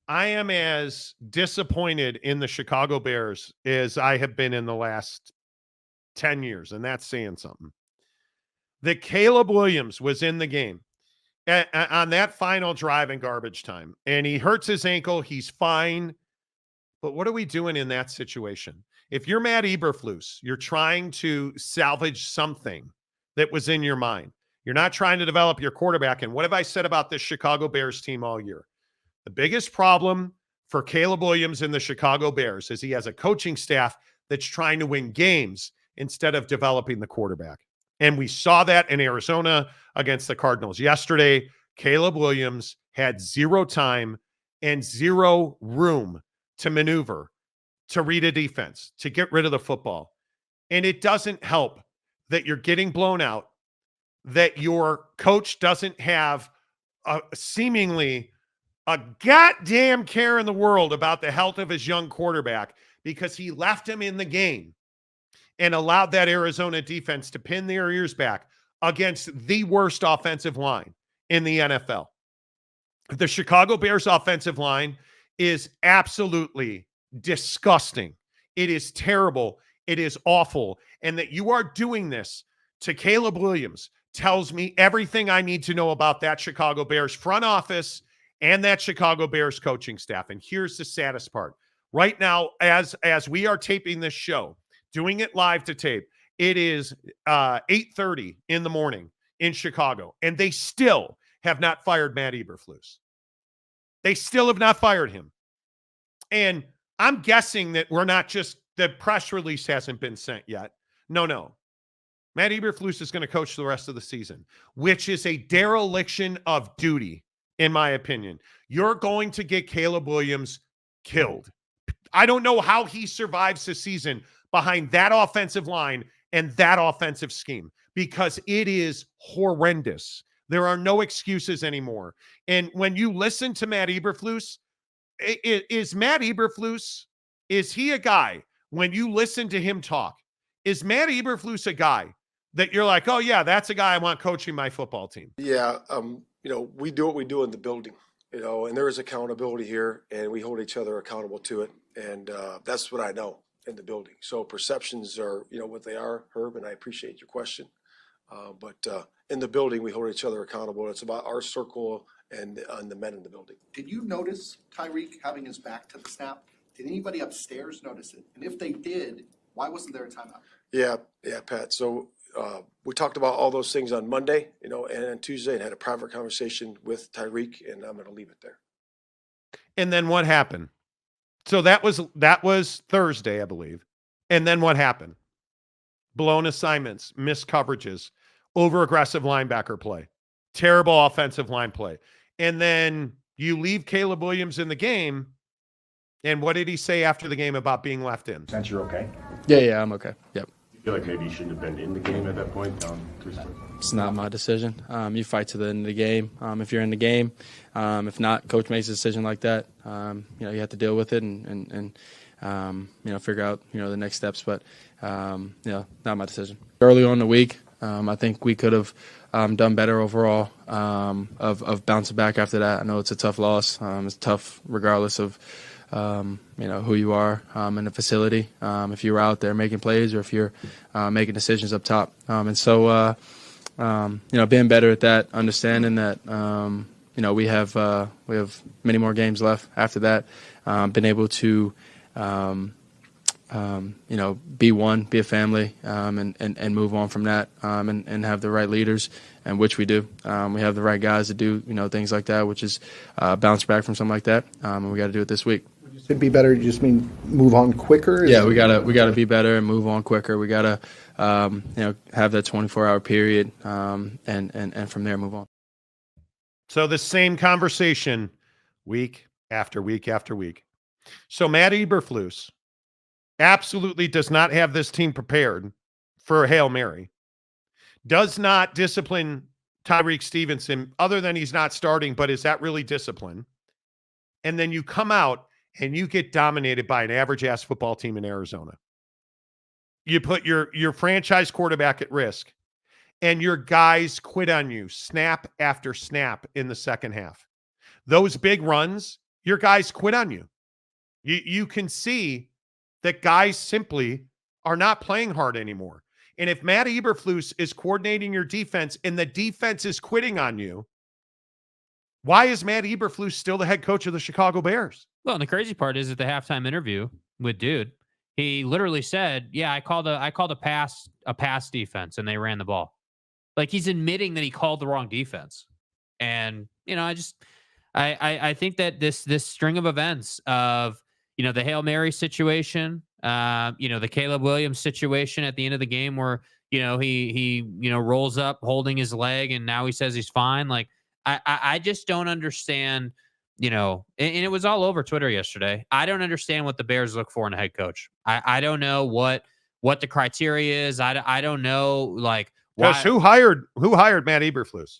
I am as disappointed in the Chicago Bears as I have been in the last 10 years, and that's saying something. That Caleb Williams was in the game on that final drive in garbage time, and he hurts his ankle. He's fine. But what are we doing in that situation? If you're Matt Eberflus, you're trying to salvage something that was in your mind. You're not trying to develop your quarterback. And what have I said about this Chicago Bears team all year? The biggest problem for Caleb Williams and the Chicago Bears is he has a coaching staff that's trying to win games instead of developing the quarterback. And we saw that in Arizona against the Cardinals yesterday. Caleb Williams had zero time and zero room to maneuver, to read a defense, to get rid of the football. And it doesn't help that you're getting blown out, that your coach doesn't have seemingly a goddamn care in the world about the health of his young quarterback because he left him in the game and allowed that Arizona defense to pin their ears back against the worst offensive line in the NFL. The Chicago Bears offensive line is absolutely disgusting. It is terrible. It is awful. And that you are doing this to Caleb Williams tells me everything I need to know about that Chicago Bears front office and that Chicago Bears coaching staff. And here's the saddest part. Right now, as we are taping this show, doing it live to tape, it is 8:30 in the morning in Chicago, and they still have not fired Matt Eberflus. They still have not fired him. And I'm guessing that the press release hasn't been sent yet. No. Matt Eberflus is going to coach the rest of the season, which is a dereliction of duty, in my opinion. You're going to get Caleb Williams killed. I don't know how he survives the season behind that offensive line and that offensive scheme because it is horrendous. There are no excuses anymore. And when you listen to Matt Eberflus, is Matt Eberflus, is he a guy, when you listen to him talk, is Matt Eberflus a guy that you're like, oh yeah, that's a guy I want coaching my football team? Yeah. We do what we do in the building, and there is accountability here and we hold each other accountable to it. And that's what I know in the building. So perceptions are, what they are, Herb, and I appreciate your question. But in the building, we hold each other accountable. It's about our circle and the men in the building. Did you notice Tyreek having his back to the snap? Did anybody upstairs notice it? And if they did, why wasn't there a timeout? Yeah, Pat. So we talked about all those things on Monday, and on Tuesday, and had a private conversation with Tyreek, and I'm going to leave it there. And then what happened? So that was Thursday, I believe. And then what happened? Blown assignments, missed coverages, over-aggressive linebacker play, terrible offensive line play. And then you leave Caleb Williams in the game. And what did he say after the game about being left in? Sense you're okay? Yeah, I'm okay. Yep. You feel like maybe you shouldn't have been in the game at that point? It's not my decision. You fight to the end of the game. If you're in the game, if not, coach makes a decision like that. You have to deal with it and figure out the next steps. But not my decision. Early on in the week, I think we could have done better overall of bouncing back after that. I know it's a tough loss. It's tough regardless of who you are in the facility, if you're out there making plays or if you're making decisions up top. And so, being better at that, understanding that, we have many more games left after that, been able to, be one, be a family, and move on from that, and have the right leaders, and which we do. We have the right guys to do, things like that, which is bounce back from something like that, and we got to do it this week. It'd be better. You just mean move on quicker? Yeah, we gotta be better and move on quicker. We gotta have that 24-hour period, and from there move on. So the same conversation week after week after week. So Matt Eberflus absolutely does not have this team prepared for a Hail Mary. Does not discipline Tyreek Stevenson, other than he's not starting, but is that really discipline? And then you come out and you get dominated by an average-ass football team in Arizona. You put your franchise quarterback at risk, and your guys quit on you snap after snap in the second half. Those big runs your guys quit on you. You can see that guys simply are not playing hard anymore. And if Matt Eberflus is coordinating your defense and the defense is quitting on you, why is Matt Eberflus still the head coach of the Chicago Bears? Well, and the crazy part is at the halftime interview with Dude, he literally said, "Yeah, I called a pass defense, and they ran the ball." Like, he's admitting that he called the wrong defense. And I think that this string of events of the Hail Mary situation, the Caleb Williams situation at the end of the game where he rolls up holding his leg and now he says he's fine. Like, I just don't understand. And it was all over Twitter yesterday. I don't understand what the Bears look for in a head coach. I don't know what the criteria is. I don't know, like, why. Who hired Matt Eberflus?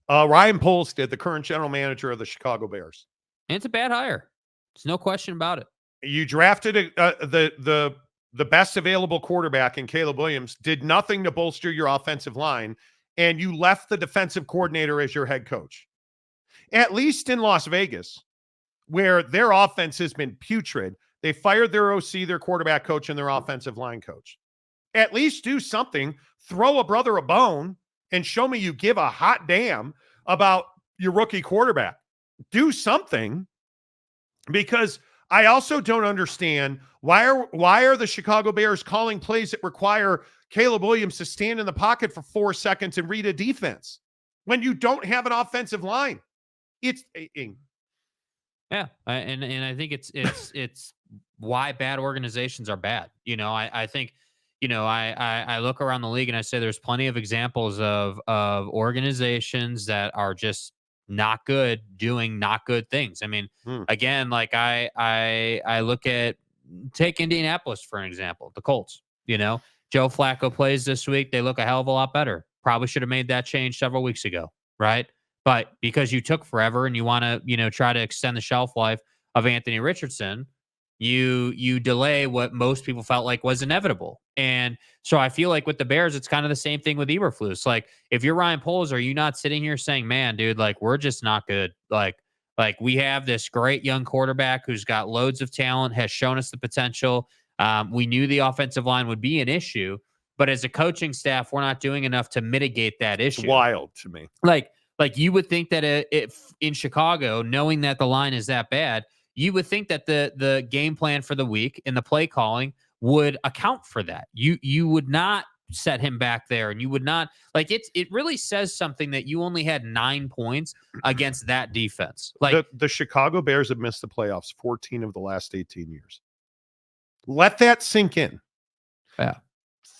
Ryan Poles did, the current general manager of the Chicago Bears. And it's a bad hire. There's no question about it. You drafted the best available quarterback in Caleb Williams, did nothing to bolster your offensive line, and you left the defensive coordinator as your head coach. At least in Las Vegas, where their offense has been putrid, they fired their OC, their quarterback coach, and their offensive line coach. At least do something. Throw a brother a bone and show me you give a hot damn about your rookie quarterback. Do something, because I also don't understand why are the Chicago Bears calling plays that require Caleb Williams to stand in the pocket for 4 seconds and read a defense when you don't have an offensive line. Yeah, and I think it's why bad organizations are bad. I think I look around the league and I say there's plenty of examples of organizations that are just not good doing not good things. I mean, again, like I look at, take Indianapolis for an example, the Colts. Joe Flacco plays this week. They look a hell of a lot better. Probably should have made that change several weeks ago, right? But because you took forever and you want to, try to extend the shelf life of Anthony Richardson, you delay what most people felt like was inevitable. And so I feel like with the Bears, it's kind of the same thing with Eberflus. Like, if you're Ryan Poles, are you not sitting here saying, man, dude, like, we're just not good. Like we have this great young quarterback who's got loads of talent, has shown us the potential. We knew the offensive line would be an issue, but as a coaching staff, we're not doing enough to mitigate that issue. It's wild to me. Like you would think that if in Chicago, knowing that the line is that bad, you would think that the game plan for the week and the play calling would account for that. You would not set him back there, and you would not, like, it really says something that you only had 9 points against that defense. Like, the Chicago Bears have missed the playoffs 14 of the last 18 years. Let that sink in. Yeah.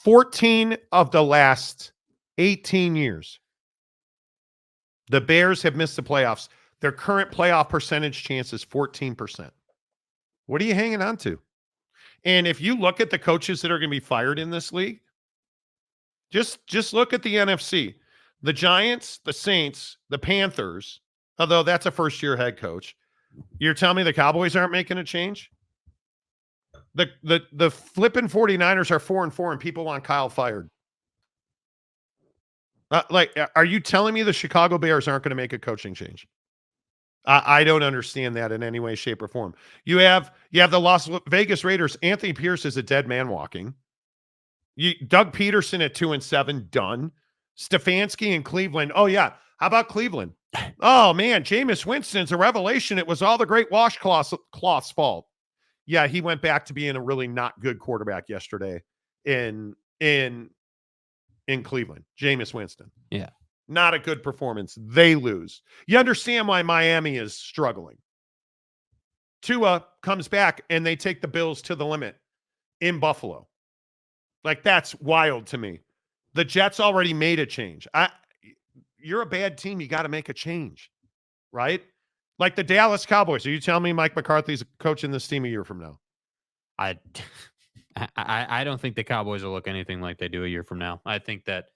14 of the last 18 years. The Bears have missed the playoffs. Their current playoff percentage chance is 14%. What are you hanging on to? And if you look at the coaches that are going to be fired in this league, just look at the NFC. The Giants, the Saints, the Panthers, although that's a first-year head coach. You're telling me the Cowboys aren't making a change? The flipping 49ers are 4-4 and people want Kyle fired. Are you telling me the Chicago Bears aren't going to make a coaching change? I don't understand that in any way, shape, or form. You have the Las Vegas Raiders. Anthony Pierce is a dead man walking. Doug Peterson at 2-7, done. Stefanski in Cleveland. Oh, yeah. How about Cleveland? Oh, man, Jameis Winston's a revelation. It was all the great washcloth's fault. Yeah, he went back to being a really not good quarterback yesterday in Cleveland. Jameis Winston. Yeah. Not a good performance. They lose. You understand why Miami is struggling. Tua comes back and they take the Bills to the limit in Buffalo. Like, that's wild to me. The Jets already made a change. You're a bad team. You got to make a change, right? Like the Dallas Cowboys. Are you telling me Mike McCarthy's coaching this team a year from now? I don't think the Cowboys will look anything like they do a year from now. I think that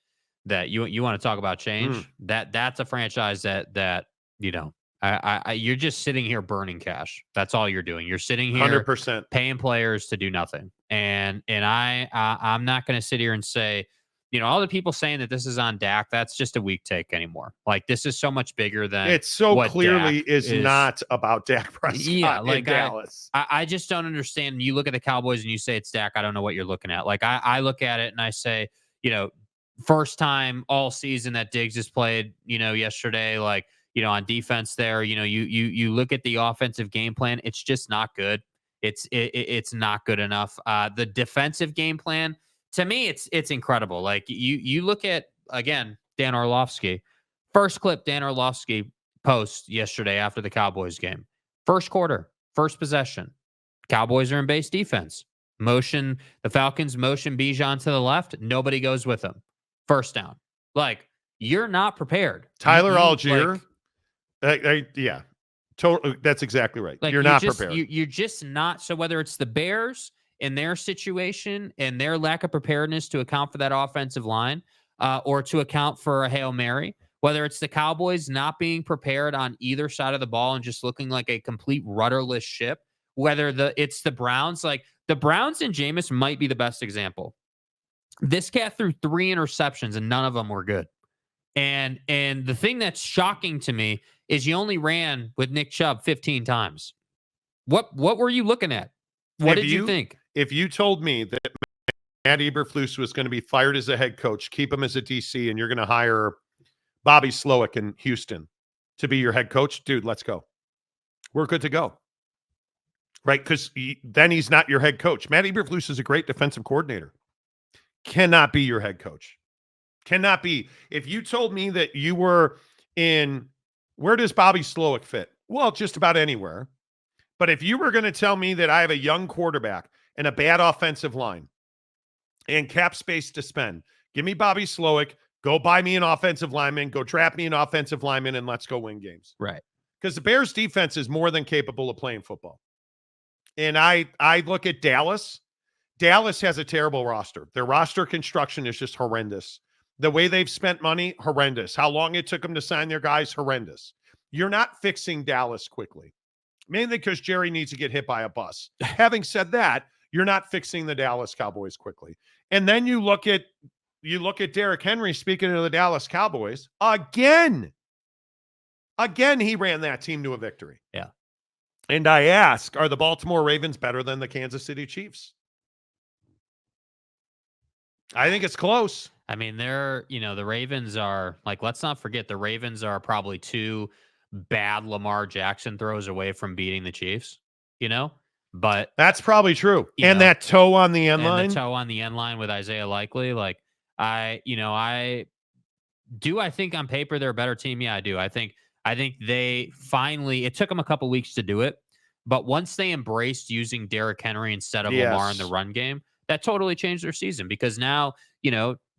you want to talk about change. That's a franchise that you're just sitting here burning cash. That's all you're doing. You're sitting here 100% paying players to do nothing. And I'm not going to sit here and say, all the people saying that this is on Dak, that's just a weak take anymore. Like, this is so much bigger than It so what clearly Dak is not about Dak Prescott Yeah, like in Dallas. I just don't understand. You look at the Cowboys and you say it's Dak. I don't know what you're looking at. Like, I look at it and I say, first time all season that Diggs has played, yesterday, like, on defense there, you look at the offensive game plan. It's just not good. It's not good enough. The defensive game plan, to me, it's incredible. Like, you look at, again, Dan Orlovsky, first clip Dan Orlovsky post yesterday after the Cowboys game. First quarter, first possession. Cowboys are in base defense. Motion, the Falcons motion Bijan to the left. Nobody goes with them. First down. Like, you're not prepared. Tyler You- Algier. like, Yeah. Totally. That's exactly right. Like, You're not just, prepared. You're just not. So whether it's the Bears and their situation and their lack of preparedness to account for that offensive line, or to account for a Hail Mary, whether it's the Cowboys not being prepared on either side of the ball and just looking like a complete rudderless ship, whether it's the Browns, like the Browns and Jameis might be the best example. This cat threw 3 interceptions and none of them were good. And the thing that's shocking to me is you only ran with Nick Chubb 15 times. What were you looking at? What did you think? If you told me that Matt Eberflus was going to be fired as a head coach, keep him as a DC, and you're going to hire Bobby Slowick in Houston to be your head coach, dude, let's go. We're good to go. Right? Because then he's not your head coach. Matt Eberflus is a great defensive coordinator. Cannot be your head coach. Cannot be. If you told me that you were in, where does Bobby Slowick fit? Well, just about anywhere. But if you were going to tell me that I have a young quarterback and a bad offensive line and cap space to spend, give me Bobby Slowick, go buy me an offensive lineman, go draft me an offensive lineman, and let's go win games. Right. Because the Bears defense is more than capable of playing football. And I look at Dallas. Dallas has a terrible roster. Their roster construction is just horrendous. The way they've spent money, horrendous. How long it took them to sign their guys, horrendous. You're not fixing Dallas quickly, mainly because Jerry needs to get hit by a bus. Having said that, you're not fixing the Dallas Cowboys quickly. And then you look at Derrick Henry, speaking of the Dallas Cowboys, again, he ran that team to a victory. Yeah. And I ask, are the Baltimore Ravens better than the Kansas City Chiefs? I think it's close. I mean, the Ravens are, like, let's not forget, the Ravens are probably 2 bad Lamar Jackson throws away from beating the Chiefs, but that's probably true. You And know, that toe on the end line. The toe on the end line with Isaiah Likely. Like, I think on paper they're a better team. Yeah, I do. I think they finally, it took them a couple weeks to do it, but once they embraced using Derrick Henry instead of Lamar in the run game, that totally changed their season, because now,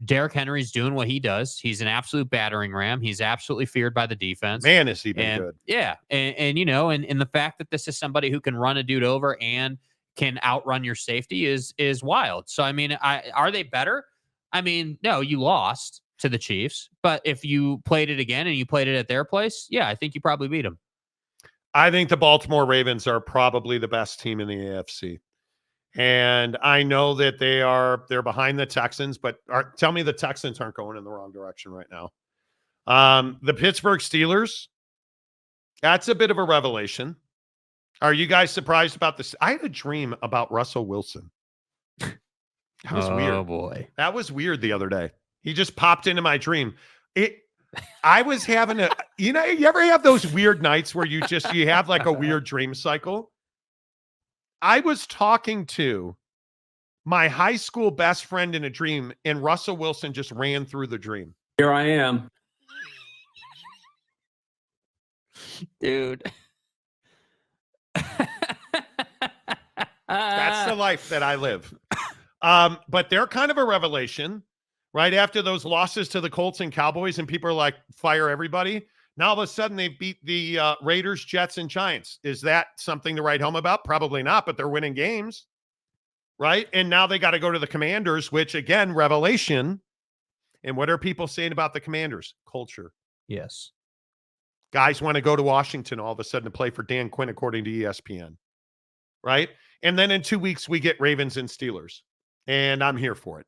Derrick Henry's doing what he does. He's an absolute battering ram. He's absolutely feared by the defense. Man, has he been good. Yeah. And the fact that this is somebody who can run a dude over and can outrun your safety is wild. So, I mean, are they better? I mean, no, you lost to the Chiefs, but if you played it again and you played it at their place, yeah, I think you probably beat them. I think the Baltimore Ravens are probably the best team in the AFC. And I know that they're behind the Texans, but tell me the Texans aren't going in the wrong direction right now. The Pittsburgh Steelers, that's a bit of a revelation. Are you guys surprised about this? I had a dream about Russell Wilson. That was weird. Oh boy. That was weird the other day. He just popped into my dream. I was having you ever have those weird nights where you have like a weird dream cycle? I was talking to my high school best friend in a dream, and Russell Wilson just ran through the dream. Here I am. Dude. That's the life that I live. But they're kind of a revelation right after those losses to the Colts and Cowboys, and people are like, fire everybody. Now, all of a sudden, they beat the Raiders, Jets, and Giants. Is that something to write home about? Probably not, but they're winning games, right? And now they got to go to the Commanders, which, again, revelation. And what are people saying about the Commanders? Culture. Yes. Guys want to go to Washington all of a sudden to play for Dan Quinn, according to ESPN, right? And then in 2 weeks, we get Ravens and Steelers, and I'm here for it.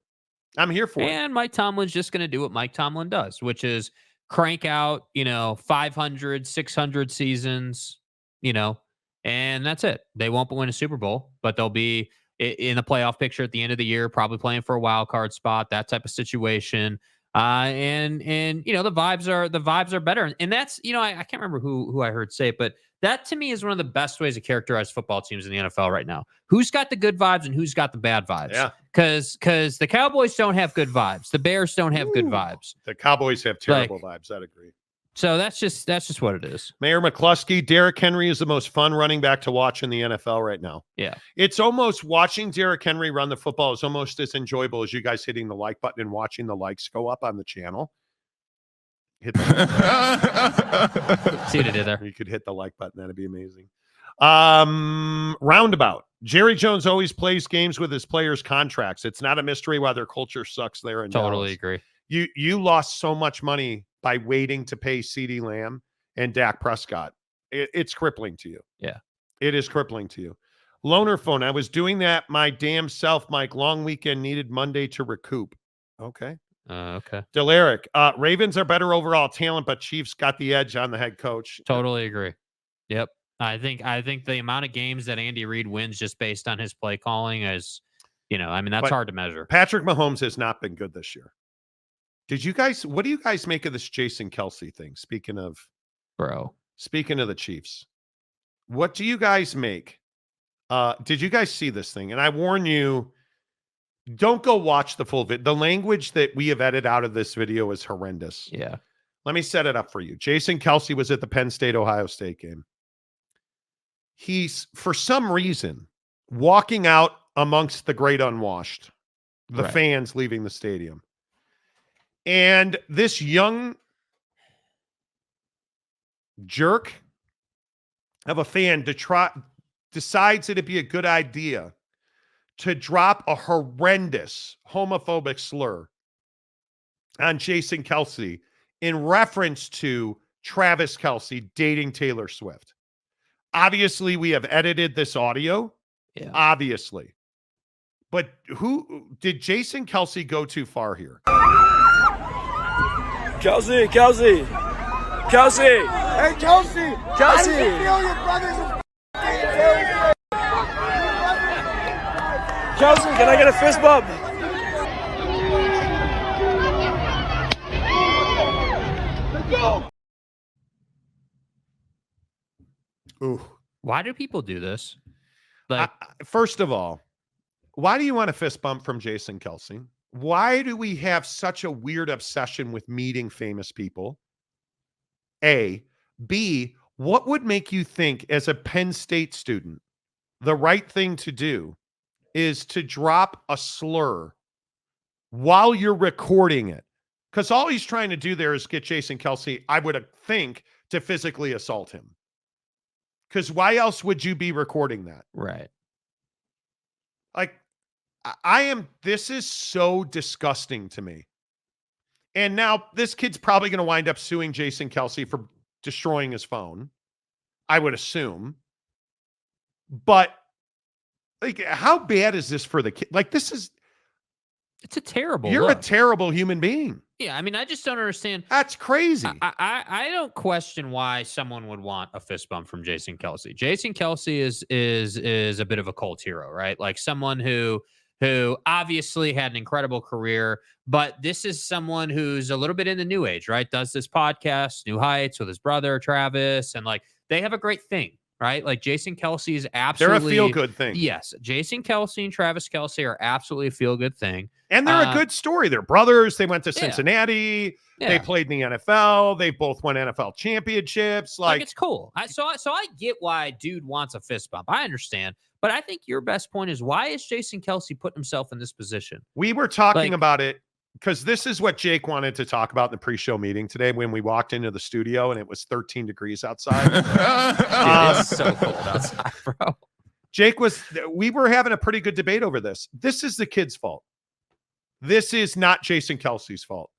I'm here for it. And Mike Tomlin's just going to do what Mike Tomlin does, which is crank out, 500, 600 seasons, and that's it. They won't win a Super Bowl, but they'll be in the playoff picture at the end of the year, probably playing for a wild card spot, that type of situation. And the vibes are better. And that's, I can't remember who I heard say it, but that to me is one of the best ways to characterize football teams in the NFL right now. Who's got the good vibes and who's got the bad vibes? Yeah. Because the Cowboys don't have good vibes. The Bears don't have good vibes. The Cowboys have terrible vibes. I'd agree. So that's just what it is. Mayor McCluskey, Derrick Henry is the most fun running back to watch in the NFL right now. Yeah. It's almost watching Derrick Henry run the football is almost as enjoyable as you guys hitting the like button and watching the likes go up on the channel. Hit the See what I did there. You could hit the like button. That'd be amazing. Roundabout. Jerry Jones always plays games with his players' contracts. It's not a mystery why their culture sucks there in Totally Dallas. agree. You lost so much money by waiting to pay CeeDee Lamb and Dak Prescott. It's crippling to you. Yeah. It is crippling to you. Loaner phone. I was doing that my damn self, Mike. Long weekend, needed Monday to recoup. Okay. Okay. Delaric. Ravens are better overall talent, but Chiefs got the edge on the head coach. Totally agree. Yep. I think the amount of games that Andy Reid wins just based on his play calling is, that's But hard to measure. Patrick Mahomes has not been good this year. What do you guys make of this Jason Kelsey thing? Speaking of the Chiefs, what do you guys make? Did you guys see this thing? And I warn you, don't go watch the full video. The language that we have edited out of this video is horrendous. Yeah. Let me set it up for you. Jason Kelsey was at the Penn State-Ohio State game. He's, for some reason, walking out amongst the great unwashed, the fans leaving the stadium. And this young jerk of a fan decides it'd be a good idea to drop a horrendous homophobic slur on Jason Kelsey in reference to Travis Kelsey dating Taylor Swift. Obviously, we have edited this audio. Yeah. Obviously. But who did Jason Kelsey go too far here? Kelsey! Hey, Kelsey! Kelsey! Feel your brothers Kelsey, can I get a fist bump? Let's go! Ooh. Why do people do this? First of all, why do you want a fist bump from Jason Kelsey? Why do we have such a weird obsession with meeting famous people? A. B. What would make you think, as a Penn State student, the right thing to do is to drop a slur while you're recording it? Because all he's trying to do there is get Jason Kelsey, I would think, to physically assault him. Because why else would you be recording that? Right. This is so disgusting to me. And now this kid's probably going to wind up suing Jason Kelsey for destroying his phone, I would assume. But how bad is this for the kid? It's a terrible You're look. a terrible human being. Yeah, I just don't understand. That's crazy. I don't question why someone would want a fist bump from Jason Kelsey. Jason Kelsey is a bit of a cult hero, right? Like someone who obviously had an incredible career, but this is someone who's a little bit in the new age, right? Does this podcast, New Heights, with his brother Travis, and they have a great thing, right? Like Jason Kelsey is absolutely They're a feel-good thing. Yes, Jason Kelsey and Travis Kelsey are absolutely a feel-good thing. And they're a good story. They're brothers. They went to Cincinnati. Yeah. They played in the NFL. They both won NFL championships. It's cool. So I get why dude wants a fist bump. I understand. But I think your best point is, why is Jason Kelsey putting himself in this position? We were talking about it because this is what Jake wanted to talk about in the pre-show meeting today when we walked into the studio and it was 13 degrees outside. It's so cold outside, bro. We were having a pretty good debate over this. This is the kid's fault. This is not Jason Kelsey's fault.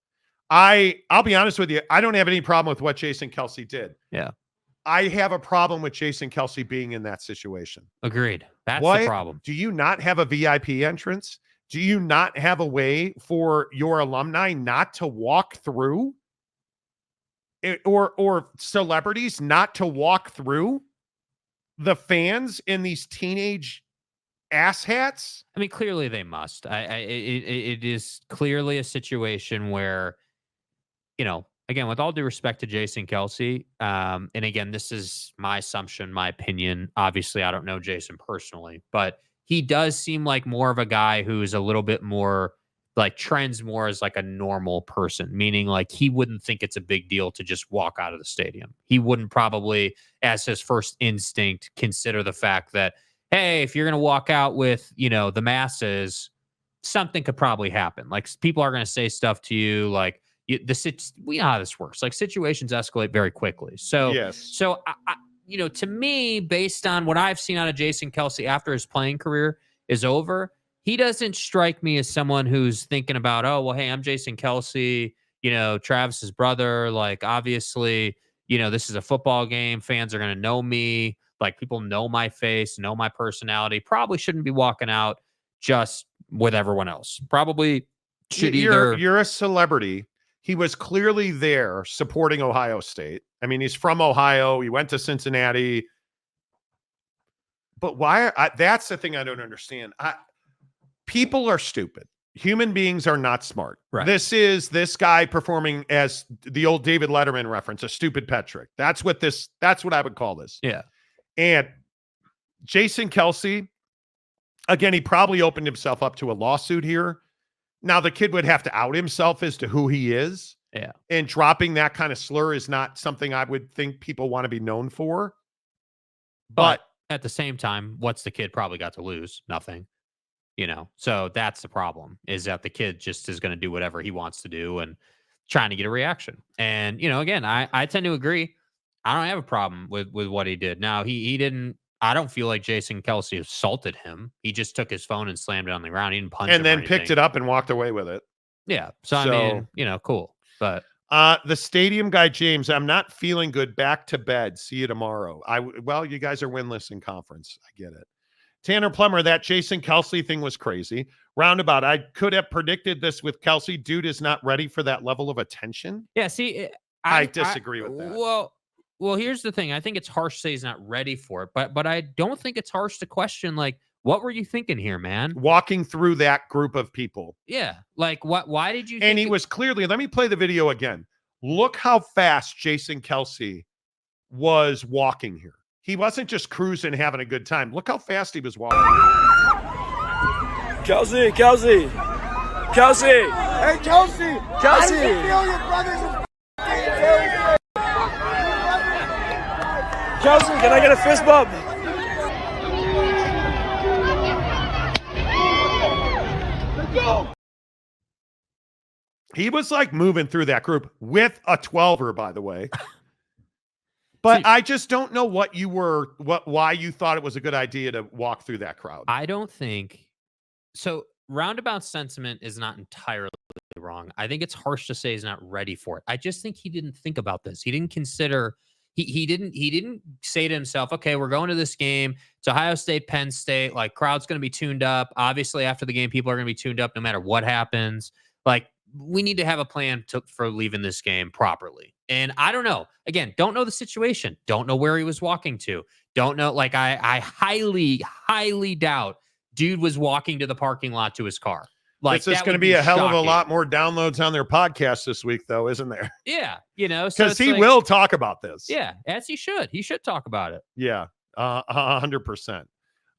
I'll be honest with you. I don't have any problem with what Jason Kelsey did. Yeah. I have a problem with Jason Kelsey being in that situation. Agreed. That's the problem. Do you not have a VIP entrance? Do you not have a way for your alumni not to walk through or celebrities not to walk through the fans in these teenage asshats? I mean, clearly they must. It is clearly a situation where, again, with all due respect to Jason Kelsey, and again, this is my assumption, my opinion. Obviously, I don't know Jason personally, but he does seem like more of a guy who's a little bit more like trends more as like a normal person, meaning like he wouldn't think it's a big deal to just walk out of the stadium. He wouldn't probably, as his first instinct, consider the fact that, hey, if you're going to walk out with, the masses, something could probably happen. Like people are going to say stuff to you. Like we know how this works. Like situations escalate very quickly. So, Yes. To me, based on what I've seen out of Jason Kelsey after his playing career is over, he doesn't strike me as someone who's thinking about, oh, well, hey, I'm Jason Kelsey, Travis's brother. Like, obviously, this is a football game. Fans are going to know me. Like, people know my face, know my personality. Probably shouldn't be walking out just with everyone else. Probably should You're a celebrity. He was clearly there supporting Ohio State. I mean, he's from Ohio. He went to Cincinnati. But that's the thing I don't understand. People are stupid. Human beings are not smart. Right. This is this guy performing as the old David Letterman reference, a stupid pet trick. That's what I would call this. Yeah. And Jason Kelsey, again, he probably opened himself up to a lawsuit here. Now, the kid would have to out himself as to who he is. Yeah. And dropping that kind of slur is not something I would think people want to be known for. But at the same time, what's the kid probably got to lose? Nothing. So that's the problem, is that the kid just is going to do whatever he wants to do and trying to get a reaction. And, again, I tend to agree. I don't have a problem with what he did. Now, he didn't. I don't feel like Jason Kelsey assaulted him. He just took his phone and slammed it on the ground. He didn't punch him and then or picked anything. it up and walked away with it. Yeah. So I mean, cool. But the stadium guy, James, I'm not feeling good. Back to bed. See you tomorrow. Well, you guys are winless in conference. I get it. Tanner Plummer, that Jason Kelsey thing was crazy. Roundabout, I could have predicted this with Kelsey. Dude is not ready for that level of attention. yeah, see, I disagree with that. Well, here's the thing. I think it's harsh to say he's not ready for it, but I don't think it's harsh to question, like, what were you thinking here, man? Walking through that group of people. Yeah. Like, why did you think And he was clearly, let me play the video again. Look how fast Jason Kelsey was walking here. He wasn't just cruising, having a good time. Look how fast he was walking. Kelsey! Hey, Kelsey! Kelsey! I can feel your brothers. Kelsey, can I get a fist bump? Let's go! He was like moving through that group with a 12er, by the way. But I just don't know why you thought it was a good idea to walk through that crowd. I don't think so. Roundabout sentiment is not entirely wrong. I think it's harsh to say he's not ready for it. I just think he didn't think about this. He didn't consider. He didn't say to himself, okay, we're going to this game. It's Ohio State, Penn State. Like, crowd's going to be tuned up. Obviously, after the game, people are going to be tuned up no matter what happens. Like, we need to have a plan for leaving this game properly. And I don't know. Again, don't know the situation. Don't know where he was walking to. Don't know. Like, I highly, highly doubt dude was walking to the parking lot to his car. Like, this is going to be a hell of a lot more downloads on their podcast this week, though, isn't there? Yeah. Because he will talk about this. Yeah, as he should. He should talk about it. Yeah, 100%.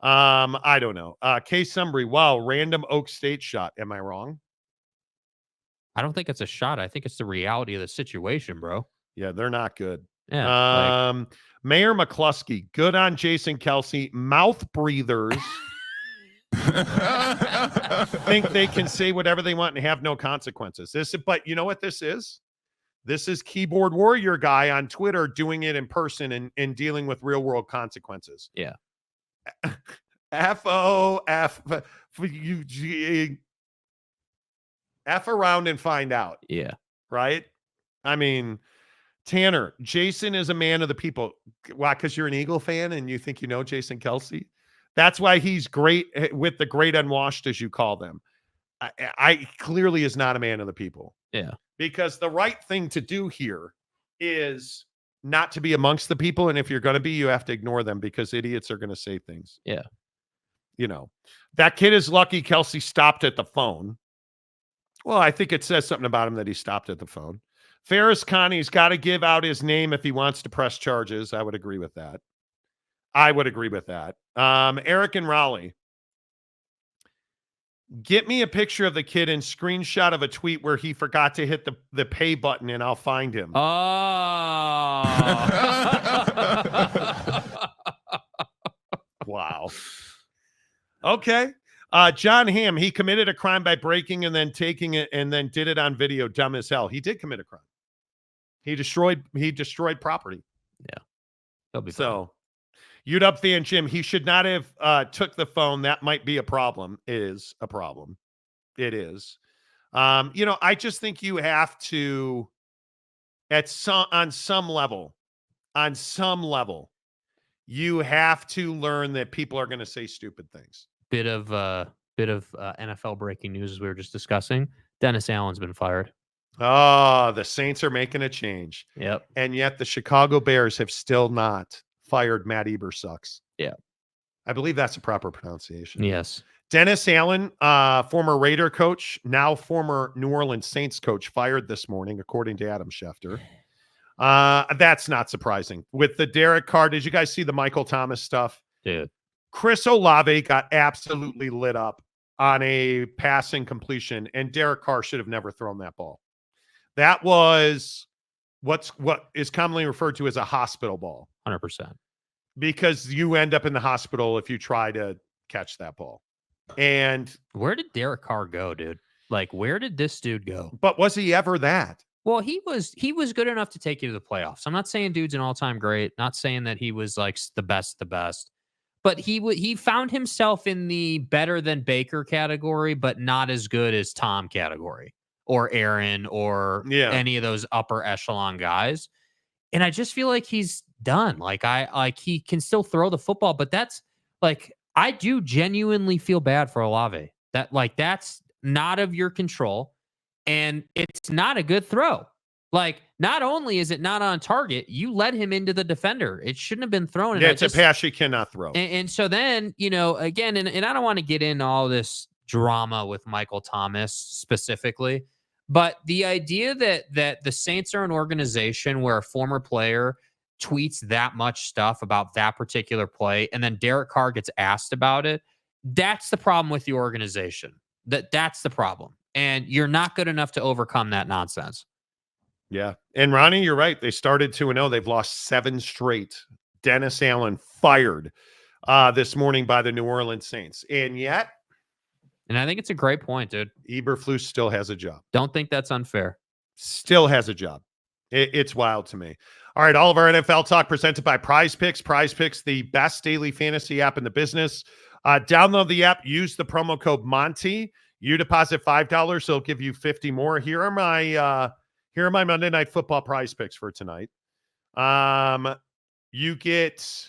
I don't know. Case Sumbry, wow, random Oak State shot. Am I wrong? I don't think it's a shot. I think it's the reality of the situation, bro. Yeah, they're not good. Yeah. Mayor McCluskey, good on Jason Kelsey. Mouth breathers think they can say whatever they want and have no consequences. But you know what this is? This is keyboard warrior guy on Twitter doing it in person and dealing with real world consequences. Yeah. F around and find out. Yeah. Right? I mean, Tanner, Jason is a man of the people. Why? Because you're an Eagle fan and you think you know Jason Kelsey? That's why he's great with the great unwashed, as you call them. I clearly is not a man of the people. Yeah. Because the right thing to do here is not to be amongst the people. And if you're going to be, you have to ignore them because idiots are going to say things. Yeah. You know, that kid is lucky Kelsey stopped at the phone. Well, I think it says something about him that he stopped at the phone. Ferris Connie's got to give out his name if he wants to press charges. I would agree with that. Eric and Raleigh. Get me a picture of the kid and screenshot of a tweet where he forgot to hit the pay button and I'll find him. Oh. Wow. Okay. John Hamm, he committed a crime by breaking and then taking it and then did it on video. Dumb as hell. He did commit a crime. He destroyed property. Yeah. He'll be so UW fan Jim, he should not have took the phone. That might be a problem. It is a problem. It is. I just think you have to on some level, you have to learn that people are going to say stupid things. Bit of NFL breaking news as we were just discussing. Dennis Allen's been fired. Oh, the Saints are making a change. Yep. And yet the Chicago Bears have still not fired Matt Eberflus. Yeah. I believe that's a proper pronunciation. Yes. Dennis Allen, former Raider coach, now former New Orleans Saints coach, fired this morning, according to Adam Schefter. That's not surprising. With the Derek Carr, did you guys see the Michael Thomas stuff? Dude. Chris Olave got absolutely lit up on a passing completion, and Derek Carr should have never thrown that ball. That was what is commonly referred to as a hospital ball. 100%. Because you end up in the hospital if you try to catch that ball. And where did Derek Carr go, dude? Like, where did this dude go? But was he ever that? Well, he was good enough to take you to the playoffs. I'm not saying dude's an all-time great, not saying that he was like the best, but he found himself in the better than Baker category, but not as good as Tom category or Aaron or any of those upper echelon guys. And I just feel like he's done. Like he can still throw the football, but that's like, I do genuinely feel bad for Olave. That's not of your control. And it's not a good throw. Like, not only is it not on target, you led him into the defender. It shouldn't have been thrown. Yeah, it's a pass you cannot throw. And so then, again, and I don't want to get into all this drama with Michael Thomas specifically, but the idea that the Saints are an organization where a former player tweets that much stuff about that particular play, and then Derek Carr gets asked about it, that's the problem with the organization. That's the problem. And you're not good enough to overcome that nonsense. Yeah. And Ronnie, you're right. They started 2-0. They've lost 7 straight. Dennis Allen fired this morning by the New Orleans Saints. And yet. And I think it's a great point, dude. Eberflus still has a job. Don't think that's unfair. Still has a job. It's wild to me. All right. All of our NFL talk presented by Prize Picks. Prize Picks, the best daily fantasy app in the business. Download the app. Use the promo code Monty. You deposit $5, it'll give you 50 more. Here are my Monday Night Football prize picks for tonight. You get,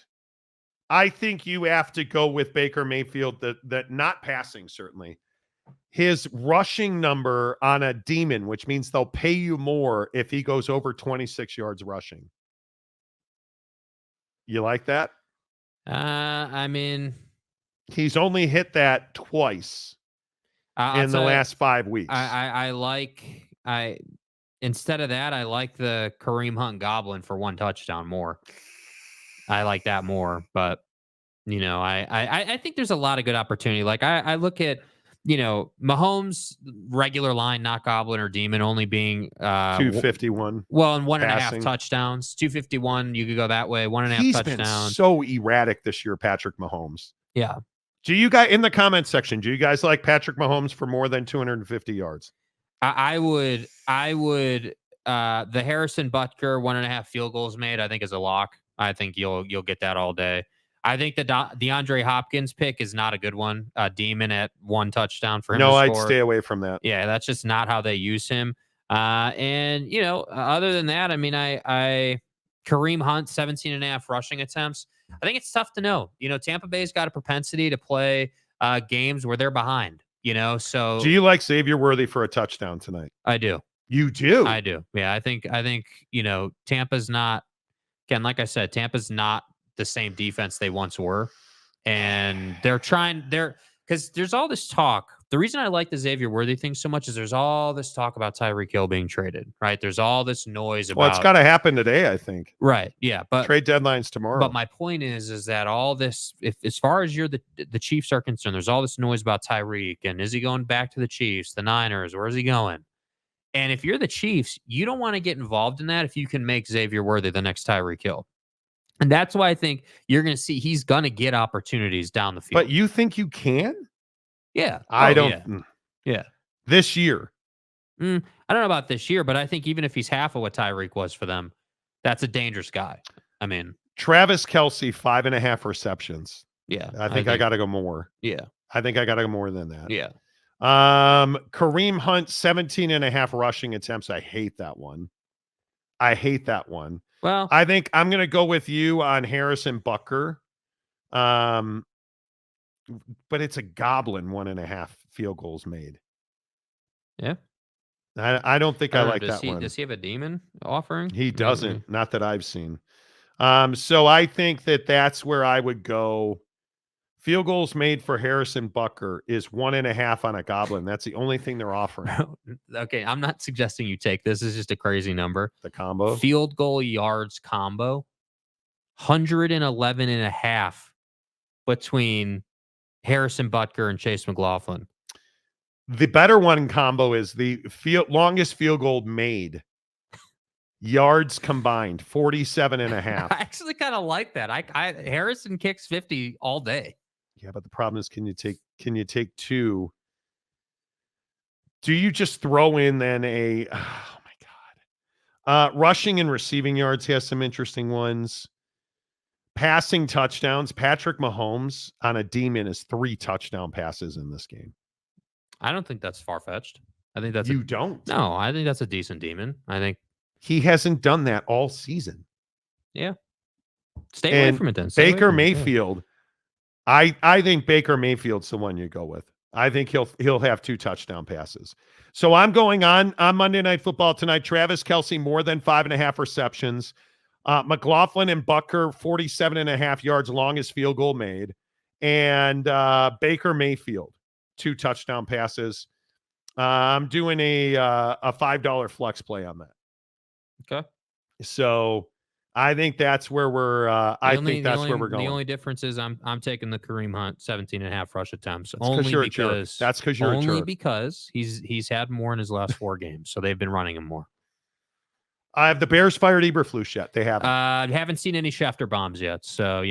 I think you have to go with Baker Mayfield, that not passing, certainly. His rushing number on a demon, which means they'll pay you more if he goes over 26 yards rushing. You like that? I mean, he's only hit that twice. In the last 5 weeks. Instead of that, I like the Kareem Hunt Goblin for 1 touchdown more. I like that more, but I think there's a lot of good opportunity. Like I look at, Mahomes regular line, not Goblin or Demon, only being 251. Well, and 1.5 touchdowns, 251. You could go that way. 1.5 touchdowns. He's been so erratic this year, Patrick Mahomes. Yeah. Do you guys, in the comments section, do you guys like Patrick Mahomes for more than 250 yards? I would. The Harrison Butker 1.5 field goals made, I think, is a lock. I think you'll get that all day. I think the DeAndre Hopkins pick is not a good one. Demon at 1 touchdown for him. No, I'd stay away from that. Yeah, that's just not how they use him. And other than that, I mean, I Kareem Hunt 17.5 rushing attempts. I think it's tough to know. Tampa Bay's got a propensity to play games where they're behind. You know, so Do you like Xavier Worthy for a touchdown tonight? I do. You do? I do. Yeah, I think Tampa's not, again, like I said, Tampa's not the same defense they once were. And because there's all this talk. The reason I like the Xavier Worthy thing so much is there's all this talk about Tyreek Hill being traded, right? There's all this noise about. Well, it's got to happen today, I think. Right. Yeah. But trade deadline's tomorrow. But my point is that all this, if as far as the Chiefs are concerned, there's all this noise about Tyreek and is he going back to the Chiefs, the Niners, where is he going? And if you're the Chiefs, you don't want to get involved in that if you can make Xavier Worthy the next Tyreek Hill. And that's why I think you're going to see he's going to get opportunities down the field. But you think you can? Yeah. I don't. Yeah. This year. I don't know about this year, but I think even if he's half of what Tyreek was for them, that's a dangerous guy. I mean, Travis Kelce, 5.5 receptions. Yeah. I think I got to go more. Yeah. I think I got to go more than that. Yeah. Kareem Hunt, 17.5 rushing attempts. I hate that one. Well, I think I'm going to go with you on Harrison Butker. But it's a goblin 1.5 field goals made. Yeah. I don't think I like that one. Does he have a demon offering? He doesn't. Not that I've seen. So I think that's where I would go. Field goals made for Harrison Butker is 1.5 on a goblin. That's the only thing they're offering. Okay, I'm not suggesting you take this. It's just a crazy number. The combo. Field goal yards combo, 111.5 between Harrison Butker and Chase McLaughlin. The better one combo is the longest field goal made. Yards combined, 47.5. I actually kind of like that. Harrison kicks 50 all day. Yeah, but the problem is, can you take two? Do you just throw in then oh my God. Rushing and receiving yards has some interesting ones. Passing touchdowns. Patrick Mahomes on a demon is 3 touchdown passes in this game. I don't think that's far-fetched. I think that's don't. No, I think that's a decent demon. I think he hasn't done that all season. Yeah. Stay away from it then. Baker Mayfield. I think Baker Mayfield's the one you go with. I think he'll have 2 touchdown passes. So I'm going on Monday Night Football tonight. Travis Kelce, more than 5.5 receptions. McLaughlin and Butker, 47.5 yards, longest field goal made. And Baker Mayfield, 2 touchdown passes. I'm doing a $5 flex play on that. Okay. So I think that's where we're. Where we're going. The only difference is I'm taking the Kareem Hunt 17.5 rush attempts. That's because you're a jerk. That's because you're a jerk. Only because he's had more in his last 4 games, so they've been running him more. Have the Bears fired Eberflus yet? They haven't. I haven't seen any Schefter bombs yet, so